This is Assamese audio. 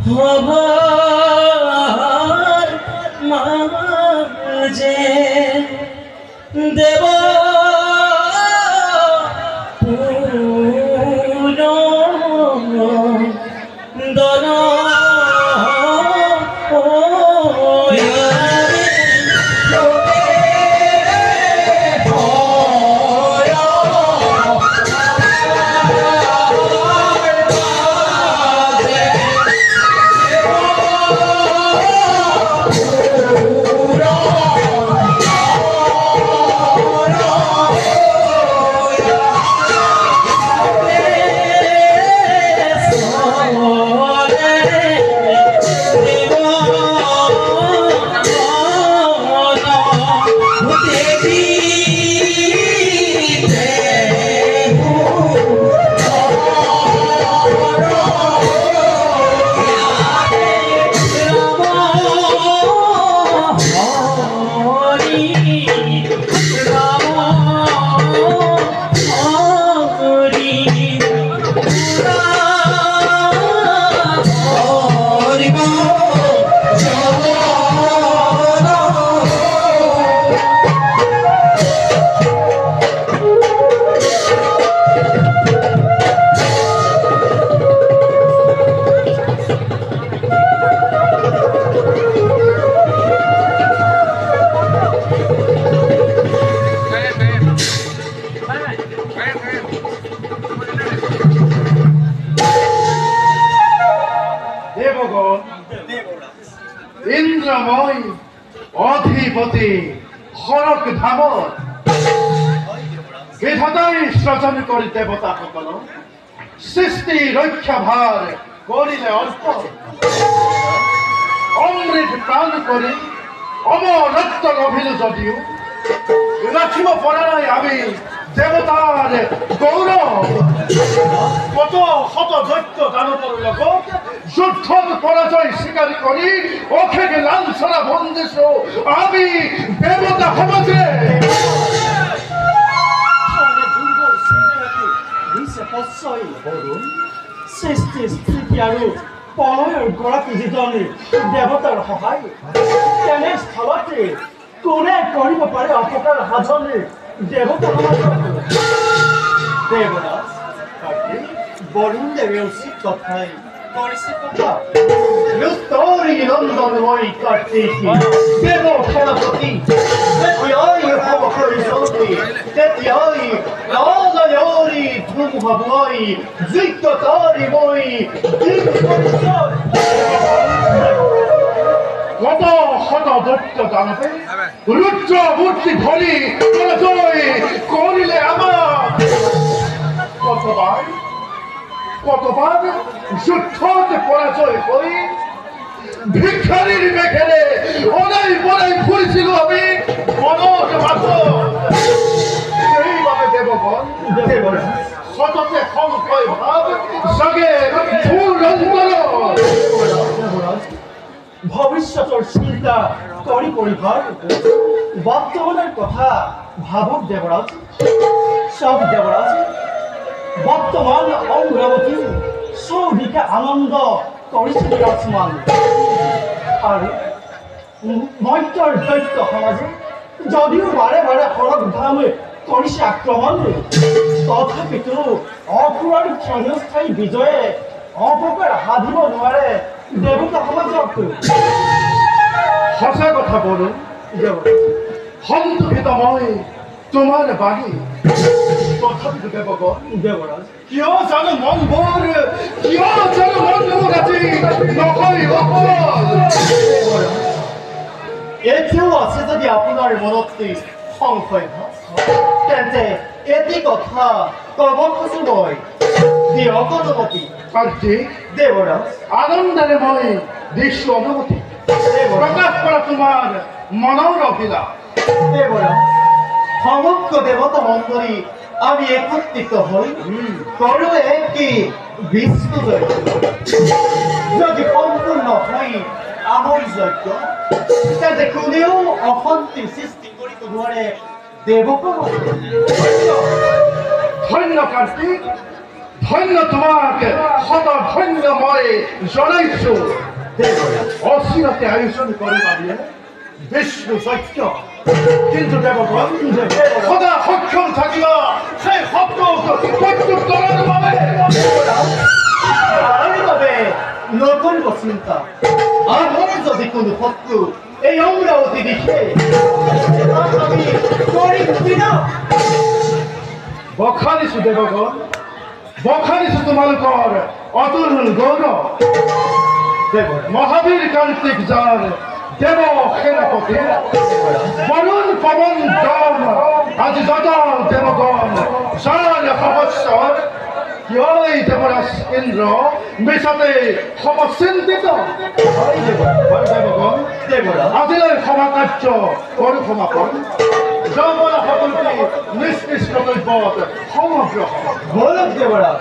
হবাৰ মাঝে দেব ইন্দ্ৰময় অধিপতি হৰক ধামত বিধাতাই সৃজন কৰি দেৱতাসকল সৃষ্টি ৰক্ষা ভাৰ কৰিলে অল্প অমৃত প্ৰাণ কৰি অমৰত্ব লভিলো যদিও ৰাখিব পৰা নাই আমি দেৱতাৰ গৌৰৱ কত শত দৈত্য দানৱৰ লগত যুদ্ধত পৰাজয় স্বীকাৰ কৰি অশেষ লাঞ্ছনা বন্দিছো আমি দেৱতা সমাজে সৃষ্টি স্থিতি আৰু প্ৰলয়ৰ গৰাকী যিজনী দেৱতাৰ সহায় তেনে স্থলতে কোনে কৰিব পাৰে অপকাৰ সাধনে দেৱতা দেৱদাস বৰুণ দেৱে উচিত কথাই কৰিছে কথা তোৰি নন্দনময় কাৰ্তিকী দেৱ সেনাপতি তেতিয়াই হব কৰিছতি তেতিয়াই ৰাজয়ৰি ধুমহাবৈ যোগ্যতাৰি মই কত শত দৈত্য দানৱে ৰুদ্ৰ মূৰ্তি ধৰি পৰাজয় কৰিলে আমাক কতবার যুদ্ধত পরাজয় হই ভিক্ষারীর বেখেরে অনাই বনাই ফুরিছিল আমি মনত মাত্র সেইভাবে দেবগণ সততে সংশয় ভাব সগে ভুল অন্তর ভবিষ্যতৰ চিন্তা কৰি পৰিভাৰ বৰ্তমানৰ কথা ভাবক দেৱৰাজ সব দেৱৰাজ বৰ্তমান অমৰাবতী চৌদিকে আনন্দ কৰিছে বিৰাজমান আৰু মৈত্ৰৰ দৈত্য সমাজে যদিও বাৰে বাৰে হৰক ধামে কৰিছে আক্ৰমণ তথাপিতো অসুৰৰ ক্ষণস্থায়ী বিজয়ে অপকাৰ সাধিব নোৱাৰে দেৱতা সমাজক সঁচা কথা বলুন সন্তোষিত মই তোমাৰ বাণী তথাপিতো দেৱগণ কিয় জানো মনবোৰ আজি নকৰি এতিয়াও আছে যদি আপোনাৰ মনত সংশয় তেন্তে এটি কথা কব খুজো মই দিয়কী কাৰ্তিক দেৱৰাজ আনন্দেৰে মই দিছো অনুমতি প্ৰকাশ কৰা তোমাৰ মনৰ অভিলাষ দেৱৰাজ সমগ্র দেবতা মণ্ডলী আমি একত্রিত হই করো একটি বিষ্ণু যজ্ঞ যদি সম্পূর্ণ হয় আমার যজ্ঞ তাতে কোনেও অশান্তি সৃষ্টি করিতে নোৱাৰে দেৱক ধন্য কাৰ্তিক ধন্য তোমাক শত ধন্য মই জনাইছো দেবৰা অচিৰতে আয়োজন কৰি পাবিয়ে বিষ্ণু যজ্ঞ কিন্তু দেৱগণ সদা সক্ষম থাকিব সেই শব্দক প্ৰত্যুত কৰাৰ বাবে আমি তবে নতুন চিন্তা আমাৰ যদি কোনো শত্ৰু এই অমৰাবতী দিশে আমি গৰিব কিনা বখানিছো দেৱগণ বখানিছো তোমালোকৰ অতুল গৌৰৱ মহাবীৰ কান্তিক যাৰ দেব সেনাপতি বৰুণ পবন দম আজি যত দেবগণ যাৰ সহস্ৰ কিয় দেৱৰাজ ইন্দ্ৰ মিছাতে সমচিন্তিত দেৱগণ দেবৰা আজিলৈ ক্ষমা কাৰ্য কৰো সমাপন যৌৱন সকলোটি নিজ নিজ কৰ্তব্যত সমগ্ৰ বলক দেবৰা